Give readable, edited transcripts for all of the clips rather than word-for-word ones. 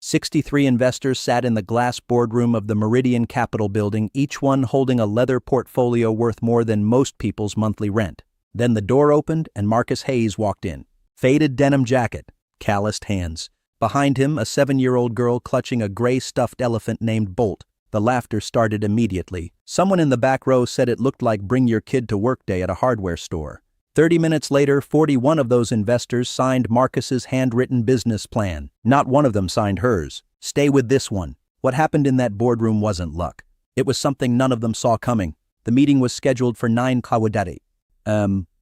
63 investors sat in the glass boardroom of the Meridian Capitol building, each one holding a leather portfolio worth more than most people's monthly rent. Then the door opened and Marcus Hayes walked in. Faded denim jacket, calloused hands. Behind him, a 7-year-old girl clutching a gray stuffed elephant named Bolt. The laughter started immediately. Someone in the back row said it looked like bring your kid to work day at a hardware store. 30 minutes later, 41 of those investors signed Marcus's handwritten business plan. Not one of them signed hers. Stay with this one. What happened in that boardroom wasn't luck. It was something none of them saw coming. The meeting was scheduled for 9 Kawadati.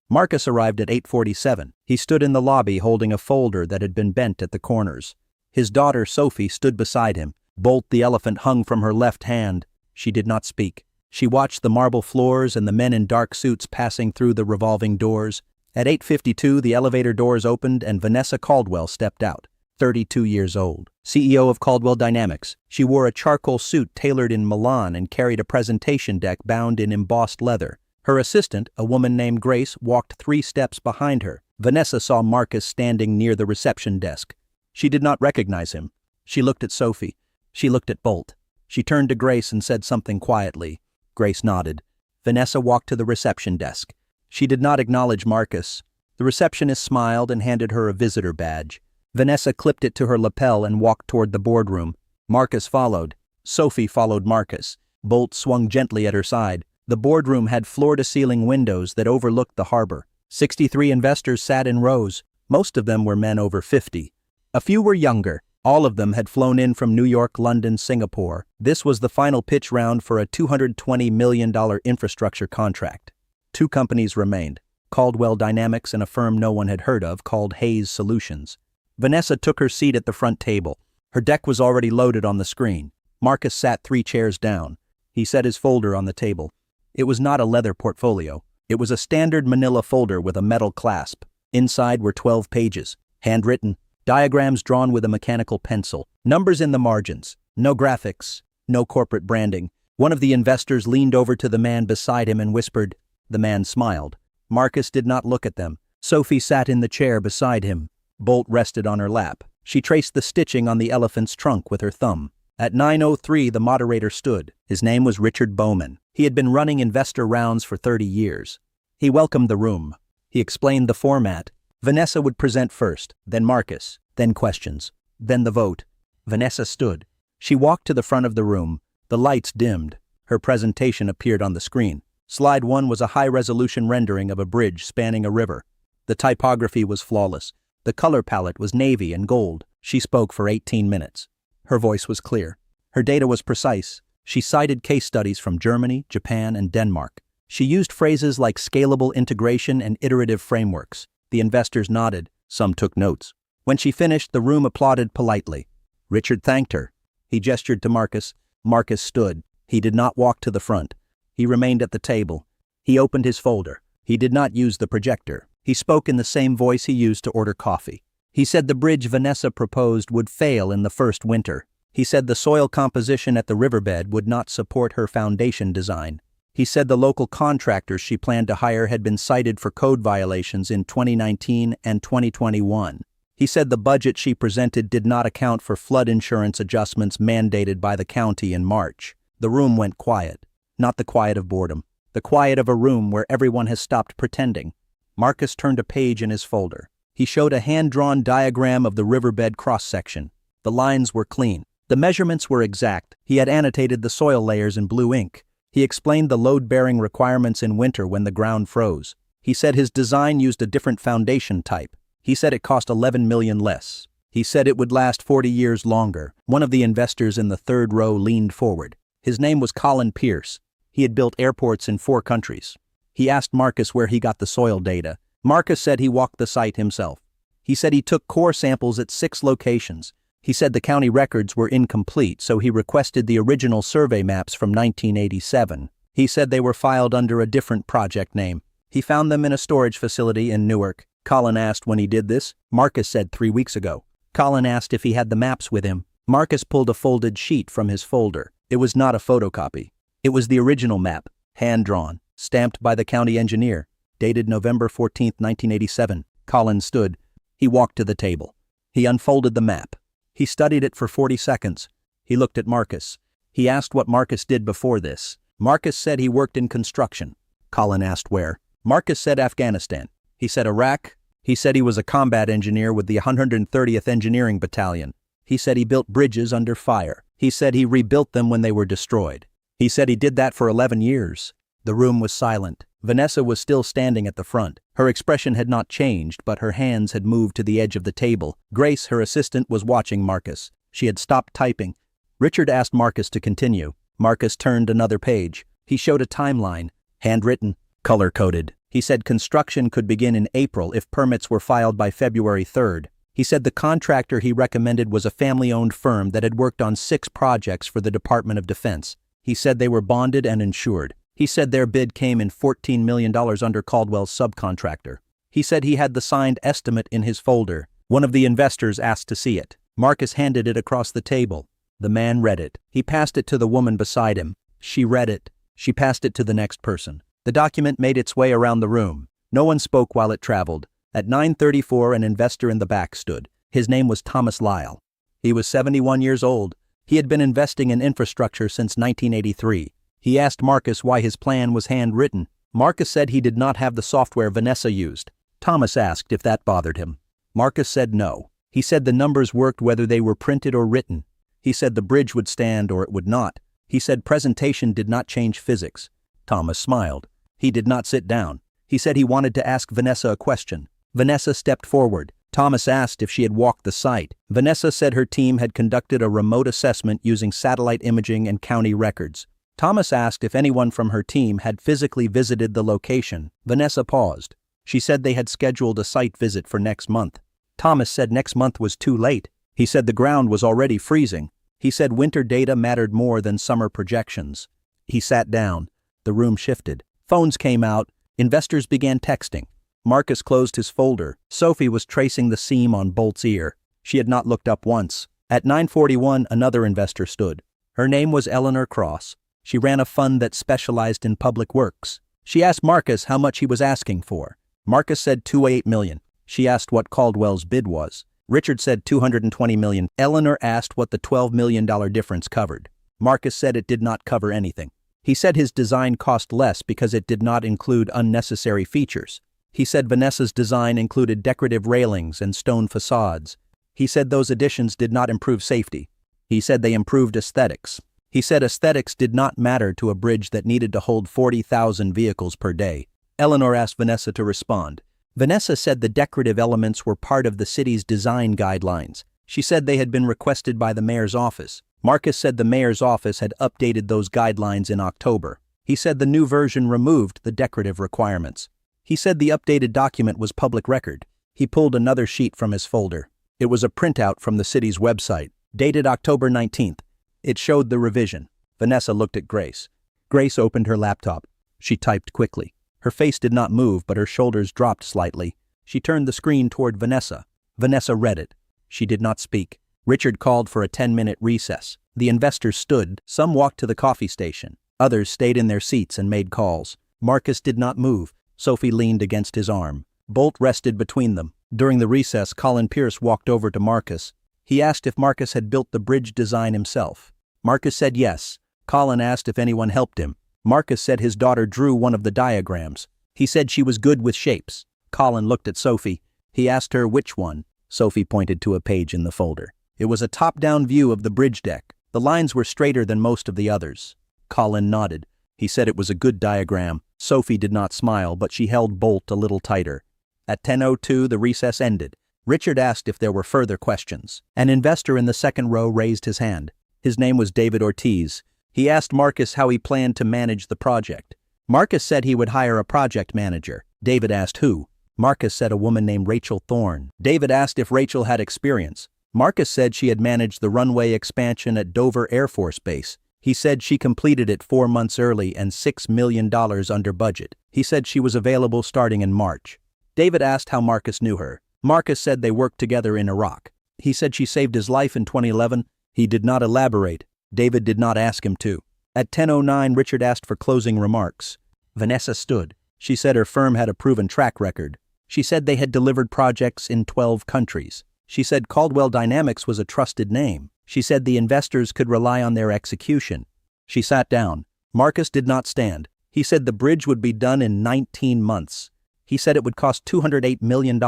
Marcus arrived at 8:47. He stood in the lobby holding a folder that had been bent at the corners. His daughter, Sophie, stood beside him. Bolt the elephant hung from her left hand. She did not speak. She watched the marble floors and the men in dark suits passing through the revolving doors. At 8:52, the elevator doors opened and Vanessa Caldwell stepped out, 32 years old, CEO of Caldwell Dynamics. She wore a charcoal suit tailored in Milan and carried a presentation deck bound in embossed leather. Her assistant, a woman named Grace, walked 3 steps behind her. Vanessa saw Marcus standing near the reception desk. She did not recognize him. She looked at Sophie. She looked at Bolt. She turned to Grace and said something quietly. Grace nodded. Vanessa walked to the reception desk. She did not acknowledge Marcus. The receptionist smiled and handed her a visitor badge. Vanessa clipped it to her lapel and walked toward the boardroom. Marcus followed. Sophie followed Marcus. Bolt swung gently at her side. The boardroom had floor-to-ceiling windows that overlooked the harbor. 63 investors sat in rows. Most of them were men over 50. A few were younger. All of them had flown in from New York, London, Singapore. This was the final pitch round for a $220 million infrastructure contract. 2 companies remained, Caldwell Dynamics and a firm no one had heard of called Hayes Solutions. Vanessa took her seat at the front table. Her deck was already loaded on the screen. Marcus sat 3 chairs down. He set his folder on the table. It was not a leather portfolio. It was a standard manila folder with a metal clasp. Inside were 12 pages, handwritten. Diagrams drawn with a mechanical pencil, numbers in the margins, no graphics, no corporate branding. One of the investors leaned over to the man beside him and whispered. The man smiled. Marcus did not look at them. Sophie sat in the chair beside him. Bolt rested on her lap. She traced the stitching on the elephant's trunk with her thumb. At 9:03, the moderator stood. His name was Richard Bowman. He had been running investor rounds for 30 years. He welcomed the room. He explained the format. Vanessa would present first, then Marcus, then questions, then the vote. Vanessa stood. She walked to the front of the room. The lights dimmed. Her presentation appeared on the screen. Slide 1 was a high-resolution rendering of a bridge spanning a river. The typography was flawless. The color palette was navy and gold. She spoke for 18 minutes. Her voice was clear. Her data was precise. She cited case studies from Germany, Japan, and Denmark. She used phrases like scalable integration and iterative frameworks. The investors nodded. Some took notes. When she finished, the room applauded politely. Richard thanked her. He gestured to Marcus. Marcus stood. He did not walk to the front. He remained at the table. He opened his folder. He did not use the projector. He spoke in the same voice he used to order coffee. He said the bridge Vanessa proposed would fail in the first winter. He said the soil composition at the riverbed would not support her foundation design. He said the local contractors she planned to hire had been cited for code violations in 2019 and 2021. He said the budget she presented did not account for flood insurance adjustments mandated by the county in March. The room went quiet. Not the quiet of boredom. The quiet of a room where everyone has stopped pretending. Marcus turned a page in his folder. He showed a hand-drawn diagram of the riverbed cross-section. The lines were clean. The measurements were exact. He had annotated the soil layers in blue ink. He explained the load-bearing requirements in winter when the ground froze. He said his design used a different foundation type. He said it cost $11 million less. He said it would last 40 years longer. One of the investors in the third row leaned forward. His name was Colin Pierce. He had built airports in 4 countries. He asked Marcus where he got the soil data. Marcus said he walked the site himself. He said he took core samples at 6 locations. He said the county records were incomplete, so he requested the original survey maps from 1987. He said they were filed under a different project name. He found them in a storage facility in Newark. Colin asked when he did this. Marcus said 3 weeks ago. Colin asked if he had the maps with him. Marcus pulled a folded sheet from his folder. It was not a photocopy. It was the original map, hand-drawn, stamped by the county engineer, dated November 14, 1987. Colin stood. He walked to the table. He unfolded the map. He studied it for 40 seconds. He looked at Marcus. He asked what Marcus did before this. Marcus said he worked in construction. Colin asked where. Marcus said Afghanistan. He said Iraq. He said he was a combat engineer with the 130th Engineering Battalion. He said he built bridges under fire. He said he rebuilt them when they were destroyed. He said he did that for 11 years. The room was silent. Vanessa was still standing at the front. Her expression had not changed, but her hands had moved to the edge of the table. Grace, her assistant, was watching Marcus. She had stopped typing. Richard asked Marcus to continue. Marcus turned another page. He showed a timeline. Handwritten, color-coded. He said construction could begin in April if permits were filed by February 3rd. He said the contractor he recommended was a family-owned firm that had worked on 6 projects for the Department of Defense. He said they were bonded and insured. He said their bid came in $14 million under Caldwell's subcontractor. He said he had the signed estimate in his folder. One of the investors asked to see it. Marcus handed it across the table. The man read it. He passed it to the woman beside him. She read it. She passed it to the next person. The document made its way around the room. No one spoke while it traveled. At 9:34, an investor in the back stood. His name was Thomas Lyle. He was 71 years old. He had been investing in infrastructure since 1983. He asked Marcus why his plan was handwritten. Marcus said he did not have the software Vanessa used. Thomas asked if that bothered him. Marcus said no. He said the numbers worked whether they were printed or written. He said the bridge would stand or it would not. He said presentation did not change physics. Thomas smiled. He did not sit down. He said he wanted to ask Vanessa a question. Vanessa stepped forward. Thomas asked if she had walked the site. Vanessa said her team had conducted a remote assessment using satellite imaging and county records. Thomas asked if anyone from her team had physically visited the location. Vanessa paused. She said they had scheduled a site visit for next month. Thomas said next month was too late. He said the ground was already freezing. He said winter data mattered more than summer projections. He sat down. The room shifted. Phones came out. Investors began texting. Marcus closed his folder. Sophie was tracing the seam on Bolt's ear. She had not looked up once. At 9:41, another investor stood. Her name was Eleanor Cross. She ran a fund that specialized in public works. She asked Marcus how much he was asking for. Marcus said $208 million. She asked what Caldwell's bid was. Richard said $220 million. Eleanor asked what the $12 million difference covered. Marcus said it did not cover anything. He said his design cost less because it did not include unnecessary features. He said Vanessa's design included decorative railings and stone facades. He said those additions did not improve safety. He said they improved aesthetics. He said aesthetics did not matter to a bridge that needed to hold 40,000 vehicles per day. Eleanor asked Vanessa to respond. Vanessa said the decorative elements were part of the city's design guidelines. She said they had been requested by the mayor's office. Marcus said the mayor's office had updated those guidelines in October. He said the new version removed the decorative requirements. He said the updated document was public record. He pulled another sheet from his folder. It was a printout from the city's website, dated October 19th. It showed the revision. Vanessa looked at Grace. Grace opened her laptop. She typed quickly. Her face did not move, but her shoulders dropped slightly. She turned the screen toward Vanessa. Vanessa read it. She did not speak. Richard called for a 10-minute recess. The investors stood. Some walked to the coffee station. Others stayed in their seats and made calls. Marcus did not move. Sophie leaned against his arm. Bolt rested between them. During the recess, Colin Pierce walked over to Marcus. He asked if Marcus had built the bridge design himself. Marcus said yes. Colin asked if anyone helped him. Marcus said his daughter drew one of the diagrams. He said she was good with shapes. Colin looked at Sophie. He asked her which one. Sophie pointed to a page in the folder. It was a top-down view of the bridge deck. The lines were straighter than most of the others. Colin nodded. He said it was a good diagram. Sophie did not smile, but she held Bolt a little tighter. At 10:02, the recess ended. Richard asked if there were further questions. An investor in the second row raised his hand. His name was David Ortiz. He asked Marcus how he planned to manage the project. Marcus said he would hire a project manager. David asked who. Marcus said a woman named Rachel Thorne. David asked if Rachel had experience. Marcus said she had managed the runway expansion at Dover Air Force Base. He said she completed it 4 months early and $6 million under budget. He said she was available starting in March. David asked how Marcus knew her. Marcus said they worked together in Iraq. He said she saved his life in 2011. He did not elaborate. David did not ask him to. At 10:09, Richard asked for closing remarks. Vanessa stood. She said her firm had a proven track record. She said they had delivered projects in 12 countries. She said Caldwell Dynamics was a trusted name. She said the investors could rely on their execution. She sat down. Marcus did not stand. He said the bridge would be done in 19 months. He said it would cost $208 million.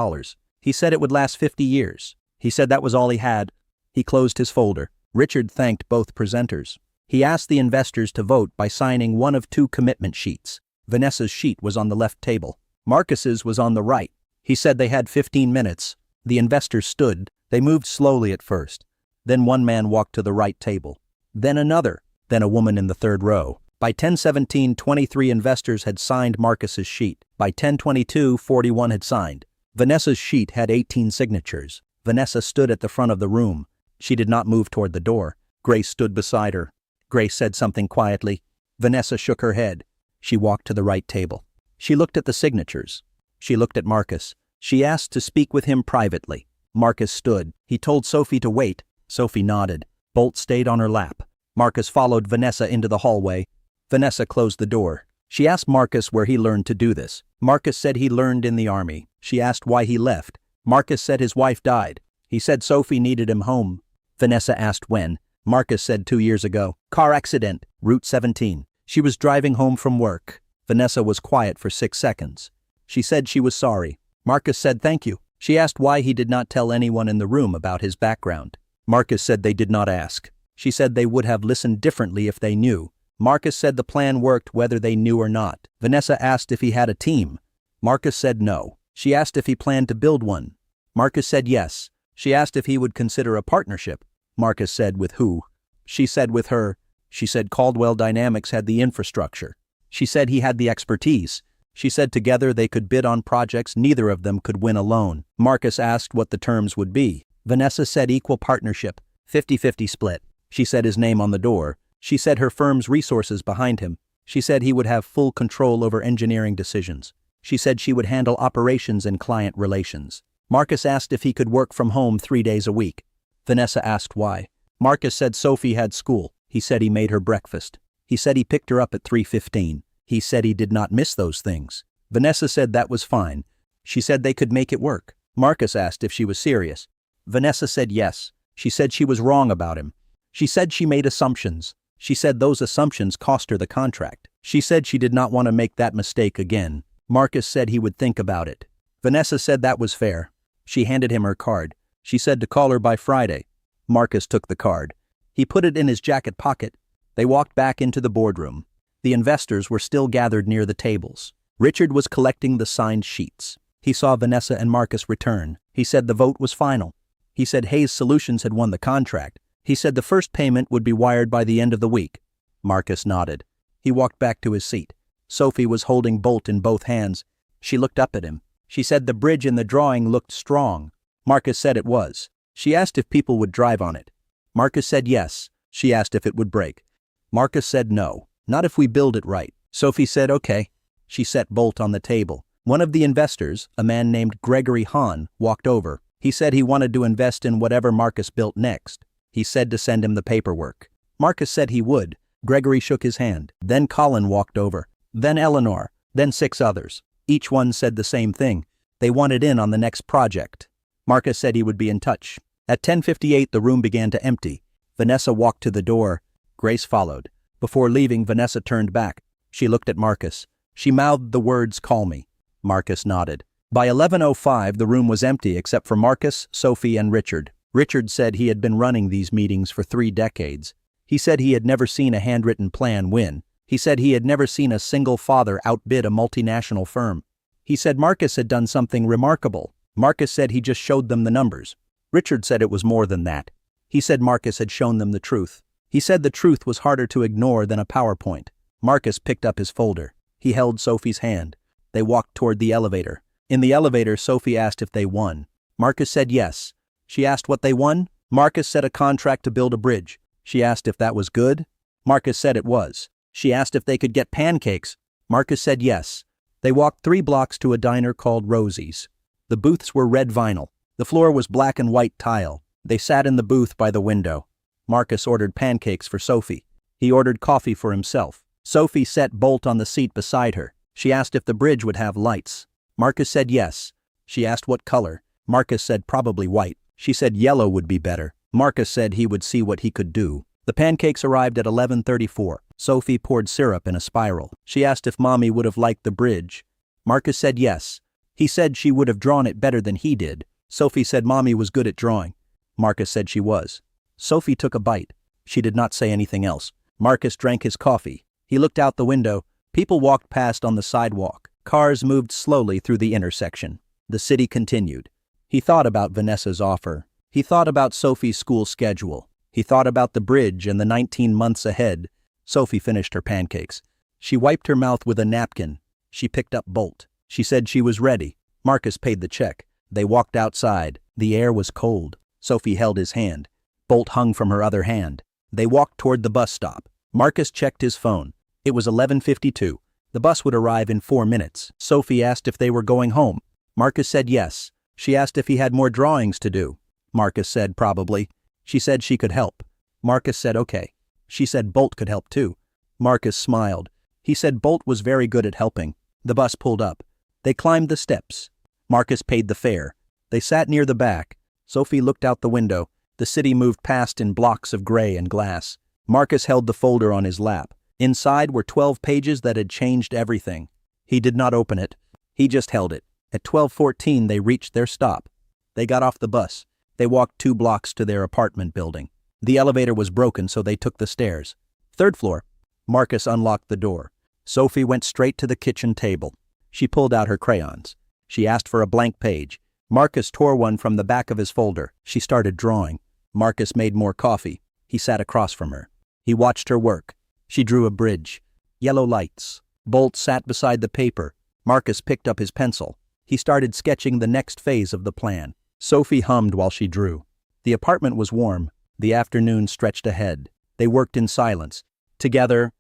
He said it would last 50 years. He said that was all he had. He closed his folder. Richard thanked both presenters. He asked the investors to vote by signing one of two commitment sheets. Vanessa's sheet was on the left table. Marcus's was on the right. He said they had 15 minutes. The investors stood. They moved slowly at first. Then one man walked to the right table. Then another. Then a woman in the third row. By 10:17, 23 investors had signed Marcus's sheet. By 10:22, 41 had signed. Vanessa's sheet had 18 signatures. Vanessa stood at the front of the room. She did not move toward the door. Grace stood beside her. Grace said something quietly. Vanessa shook her head. She walked to the right table. She looked at the signatures. She looked at Marcus. She asked to speak with him privately. Marcus stood. He told Sophie to wait. Sophie nodded. Bolt stayed on her lap. Marcus followed Vanessa into the hallway. Vanessa closed the door. She asked Marcus where he learned to do this. Marcus said he learned in the army. She asked why he left. Marcus said his wife died. He said Sophie needed him home. Vanessa asked when. Marcus said 2 years ago. Car accident, Route 17. She was driving home from work. Vanessa was quiet for 6 seconds. She said she was sorry. Marcus said thank you. She asked why he did not tell anyone in the room about his background. Marcus said they did not ask. She said they would have listened differently if they knew. Marcus said the plan worked whether they knew or not. Vanessa asked if he had a team. Marcus said no. She asked if he planned to build one. Marcus said yes. She asked if he would consider a partnership. Marcus said with who? She said with her. She said Caldwell Dynamics had the infrastructure. She said he had the expertise. She said together they could bid on projects neither of them could win alone. Marcus asked what the terms would be. Vanessa said equal partnership, 50-50 split. She said his name on the door. She said her firm's resources behind him. She said he would have full control over engineering decisions. She said she would handle operations and client relations. Marcus asked if he could work from home 3 days a week. Vanessa asked why. Marcus said Sophie had school. He said he made her breakfast. He said he picked her up at 3:15. He said he did not miss those things. Vanessa said that was fine. She said they could make it work. Marcus asked if she was serious. Vanessa said yes. She said she was wrong about him. She said she made assumptions. She said those assumptions cost her the contract. She said she did not want to make that mistake again. Marcus said he would think about it. Vanessa said that was fair. She handed him her card. She said to call her by Friday. Marcus took the card. He put it in his jacket pocket. They walked back into the boardroom. The investors were still gathered near the tables. Richard was collecting the signed sheets. He saw Vanessa and Marcus return. He said the vote was final. He said Hayes Solutions had won the contract. He said the first payment would be wired by the end of the week. Marcus nodded. He walked back to his seat. Sophie was holding Bolt in both hands. She looked up at him. She said the bridge in the drawing looked strong. Marcus said it was. She asked if people would drive on it. Marcus said yes. She asked if it would break. Marcus said no, not if we build it right. Sophie said okay. She set Bolt on the table. One of the investors, a man named Gregory Hahn, walked over. He said he wanted to invest in whatever Marcus built next. He said to send him the paperwork. Marcus said he would. Gregory shook his hand. Then Colin walked over. Then Eleanor. Then 6 others. Each one said the same thing. They wanted in on the next project. Marcus said he would be in touch. At 10:58, the room began to empty. Vanessa walked to the door. Grace followed. Before leaving, Vanessa turned back. She looked at Marcus. She mouthed the words, "Call me." Marcus nodded. By 11:05, the room was empty except for Marcus, Sophie, and Richard. Richard said he had been running these meetings for 3 decades. He said he had never seen a handwritten plan win. He said he had never seen a single father outbid a multinational firm. He said Marcus had done something remarkable. Marcus said he just showed them the numbers. Richard said it was more than that. He said Marcus had shown them the truth. He said the truth was harder to ignore than a PowerPoint. Marcus picked up his folder. He held Sophie's hand. They walked toward the elevator. In the elevator, Sophie asked if they won. Marcus said yes. She asked what they won. Marcus said a contract to build a bridge. She asked if that was good. Marcus said it was. She asked if they could get pancakes. Marcus said yes. They walked 3 blocks to a diner called Rosie's. The booths were red vinyl. The floor was black and white tile. They sat in the booth by the window. Marcus ordered pancakes for Sophie. He ordered coffee for himself. Sophie set Bolt on the seat beside her. She asked if the bridge would have lights. Marcus said yes. She asked what color. Marcus said probably white. She said yellow would be better. Marcus said he would see what he could do. The pancakes arrived at 11:34. Sophie poured syrup in a spiral. She asked if Mommy would have liked the bridge. Marcus said yes. He said she would have drawn it better than he did. Sophie said Mommy was good at drawing. Marcus said she was. Sophie took a bite. She did not say anything else. Marcus drank his coffee. He looked out the window. People walked past on the sidewalk. Cars moved slowly through the intersection. The city continued. He thought about Vanessa's offer. He thought about Sophie's school schedule. He thought about the bridge and the 19 months ahead. Sophie finished her pancakes. She wiped her mouth with a napkin. She picked up Bolt. She said she was ready. Marcus paid the check. They walked outside. The air was cold. Sophie held his hand. Bolt hung from her other hand. They walked toward the bus stop. Marcus checked his phone. It was 11:52. The bus would arrive in 4 minutes. Sophie asked if they were going home. Marcus said yes. She asked if he had more drawings to do. Marcus said probably. She said she could help. Marcus said okay. She said Bolt could help too. Marcus smiled. He said Bolt was very good at helping. The bus pulled up. They climbed the steps. Marcus paid the fare. They sat near the back. Sophie looked out the window. The city moved past in blocks of gray and glass. Marcus held the folder on his lap. Inside were 12 pages that had changed everything. He did not open it. He just held it. At 12:14 they reached their stop. They got off the bus. They walked 2 blocks to their apartment building. The elevator was broken, so they took the stairs. 3rd floor. Marcus unlocked the door. Sophie went straight to the kitchen table. She pulled out her crayons. She asked for a blank page. Marcus tore one from the back of his folder. She started drawing. Marcus made more coffee. He sat across from her. He watched her work. She drew a bridge. Yellow lights. Bolt sat beside the paper. Marcus picked up his pencil. He started sketching the next phase of the plan. Sophie hummed while she drew. The apartment was warm. The afternoon stretched ahead. They worked in silence. Together,